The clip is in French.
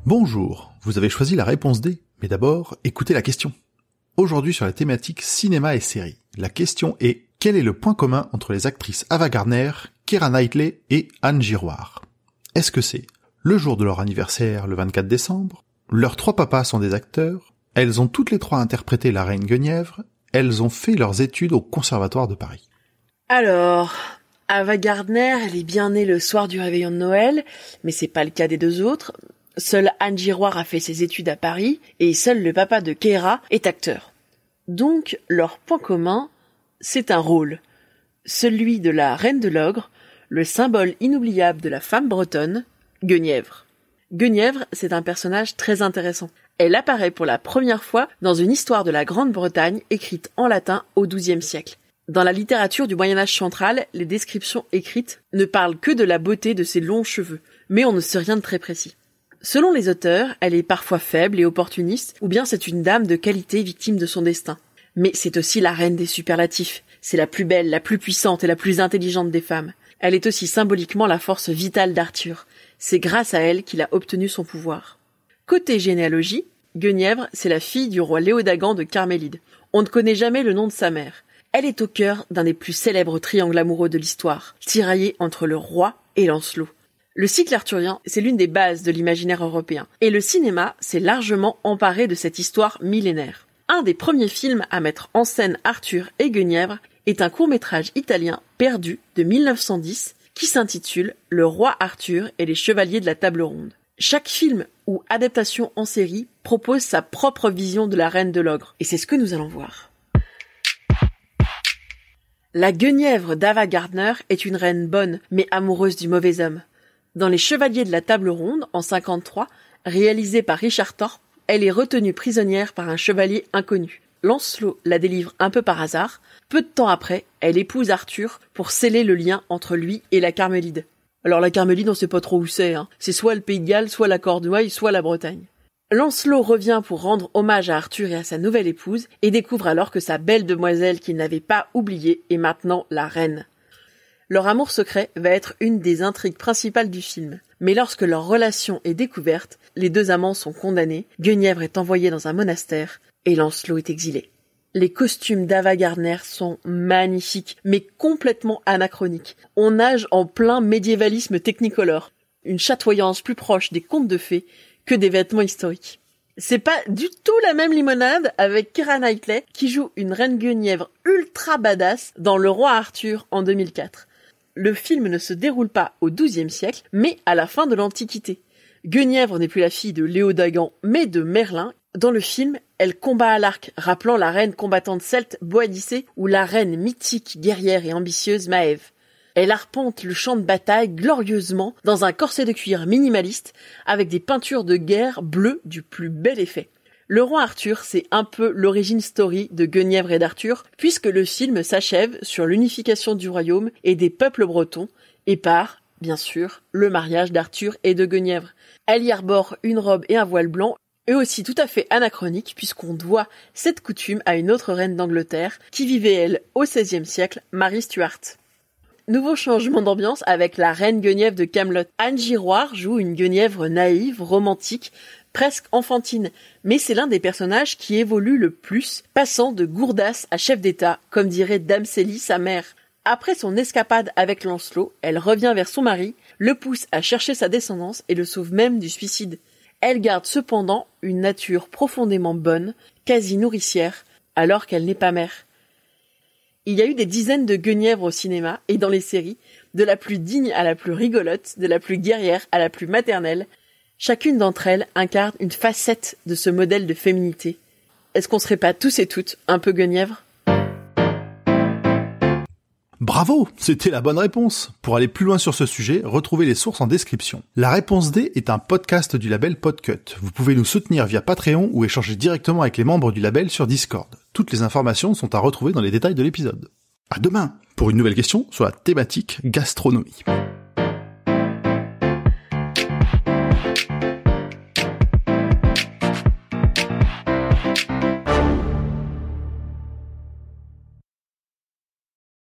Bonjour, vous avez choisi la réponse D, mais d'abord, écoutez la question. Aujourd'hui sur la thématique cinéma et séries, la question est « Quel est le point commun entre les actrices Ava Gardner, Keira Knightley et Anne Giroir ?» Est-ce que c'est le jour de leur anniversaire, le 24 décembre, leurs trois papas sont des acteurs, elles ont toutes les trois interprété la reine Guenièvre, elles ont fait leurs études au Conservatoire de Paris. Alors, Ava Gardner, elle est bien née le soir du réveillon de Noël, mais c'est pas le cas des deux autres. Seule Anne Giroir a fait ses études à Paris, et seul le papa de Keira est acteur. Donc, leur point commun, c'est un rôle. Celui de la reine de l'ogre, le symbole inoubliable de la femme bretonne, Guenièvre. Guenièvre, c'est un personnage très intéressant. Elle apparaît pour la première fois dans une histoire de la Grande-Bretagne écrite en latin au XIIe siècle. Dans la littérature du Moyen-Âge central, les descriptions écrites ne parlent que de la beauté de ses longs cheveux, mais on ne sait rien de très précis. Selon les auteurs, elle est parfois faible et opportuniste, ou bien c'est une dame de qualité victime de son destin. Mais c'est aussi la reine des superlatifs. C'est la plus belle, la plus puissante et la plus intelligente des femmes. Elle est aussi symboliquement la force vitale d'Arthur. C'est grâce à elle qu'il a obtenu son pouvoir. Côté généalogie, Guenièvre, c'est la fille du roi Léodagan de Carmélide. On ne connaît jamais le nom de sa mère. Elle est au cœur d'un des plus célèbres triangles amoureux de l'histoire, tiraillé entre le roi et Lancelot. Le cycle arthurien, c'est l'une des bases de l'imaginaire européen, et le cinéma s'est largement emparé de cette histoire millénaire. Un des premiers films à mettre en scène Arthur et Guenièvre est un court-métrage italien perdu de 1910 qui s'intitule « Le roi Arthur et les chevaliers de la table ronde ». Chaque film ou adaptation en série propose sa propre vision de la reine de l'ogre, et c'est ce que nous allons voir. La Guenièvre d'Ava Gardner est une reine bonne, mais amoureuse du mauvais homme. Dans Les Chevaliers de la Table Ronde, en 1953, réalisé par Richard Thorpe, elle est retenue prisonnière par un chevalier inconnu. Lancelot la délivre un peu par hasard. Peu de temps après, elle épouse Arthur pour sceller le lien entre lui et la Carmélide. Alors la Carmélide, on sait pas trop où c'est, C'est soit le Pays de Galles, soit la Cornouaille, soit la Bretagne. Lancelot revient pour rendre hommage à Arthur et à sa nouvelle épouse, et découvre alors que sa belle demoiselle qu'il n'avait pas oubliée est maintenant la reine. Leur amour secret va être une des intrigues principales du film. Mais lorsque leur relation est découverte, les deux amants sont condamnés, Guenièvre est envoyée dans un monastère, et Lancelot est exilé. Les costumes d'Ava Gardner sont magnifiques, mais complètement anachroniques. On nage en plein médiévalisme technicolore. Une chatoyance plus proche des contes de fées que des vêtements historiques. C'est pas du tout la même limonade avec Keira Knightley, qui joue une reine Guenièvre ultra badass dans Le Roi Arthur en 2004. Le film ne se déroule pas au XIIe siècle, mais à la fin de l'Antiquité. Guenièvre n'est plus la fille de Léodagan, mais de Merlin. Dans le film, elle combat à l'arc, rappelant la reine combattante celte Boadicée ou la reine mythique, guerrière et ambitieuse Maëve. Elle arpente le champ de bataille glorieusement dans un corset de cuir minimaliste avec des peintures de guerre bleues du plus bel effet. Le roi Arthur, c'est un peu l'origin story de Guenièvre et d'Arthur, puisque le film s'achève sur l'unification du royaume et des peuples bretons, et par, bien sûr, le mariage d'Arthur et de Guenièvre. Elle y arbore une robe et un voile blanc, eux aussi tout à fait anachronique, puisqu'on doit cette coutume à une autre reine d'Angleterre, qui vivait elle au XVIe siècle, Marie Stuart. Nouveau changement d'ambiance avec la reine Guenièvre de Camelot. Anne Giroir joue une Guenièvre naïve, romantique, presque enfantine, mais c'est l'un des personnages qui évolue le plus, passant de gourdasse à chef d'État, comme dirait Dame Célie, sa mère. Après son escapade avec Lancelot, elle revient vers son mari, le pousse à chercher sa descendance et le sauve même du suicide. Elle garde cependant une nature profondément bonne, quasi nourricière, alors qu'elle n'est pas mère. Il y a eu des dizaines de Guenièvres au cinéma et dans les séries, de la plus digne à la plus rigolote, de la plus guerrière à la plus maternelle. Chacune d'entre elles incarne une facette de ce modèle de féminité. Est-ce qu'on serait pas tous et toutes un peu Guenièvre ? Bravo, c'était la bonne réponse. Pour aller plus loin sur ce sujet, retrouvez les sources en description. La réponse D est un podcast du label Podcut. Vous pouvez nous soutenir via Patreon ou échanger directement avec les membres du label sur Discord. Toutes les informations sont à retrouver dans les détails de l'épisode. À demain pour une nouvelle question sur la thématique gastronomie.